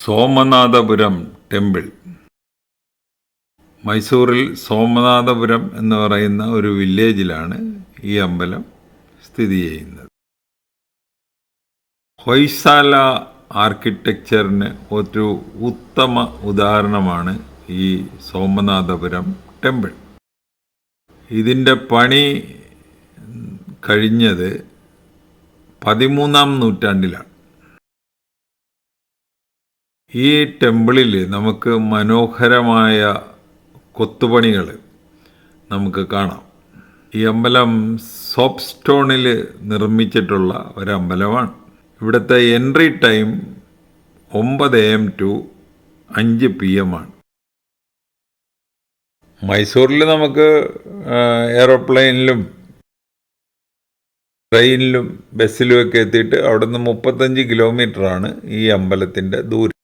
സോമനാഥപുരം temple. മൈസൂറിൽ സോമനാഥപുരം എന്ന് പറയുന്ന ഒരു വില്ലേജിലാണ് ഈ അമ്പലം സ്ഥിതി ചെയ്യുന്നത്. ഹൊയ്സാല ആർക്കിടെക്ചറിന് ഒരു ഉത്തമ ഉദാഹരണമാണ് ഈ സോമനാഥപുരം ടെമ്പിൾ. ഇതിൻ്റെ പണി കഴിഞ്ഞത് 13-ാം നൂറ്റാണ്ടിലാണ്. ഈ ടെമ്പിളിൽ നമുക്ക് മനോഹരമായ കൊത്തുപണികൾ നമുക്ക് കാണാം. ഈ അമ്പലം സോപ്പ് സ്റ്റോണിൽ നിർമ്മിച്ചിട്ടുള്ള ഒരമ്പലമാണ്. ഇവിടുത്തെ entry time 9 AM to 5 PM ആണ്. മൈസൂരിൽ നമുക്ക് എയറോപ്ലെയിനിലും ട്രെയിനിലും ബസ്സിലുമൊക്കെ എത്തിയിട്ട് അവിടുന്ന് 35 കിലോമീറ്ററാണ് ഈ അമ്പലത്തിൻ്റെ ദൂരം.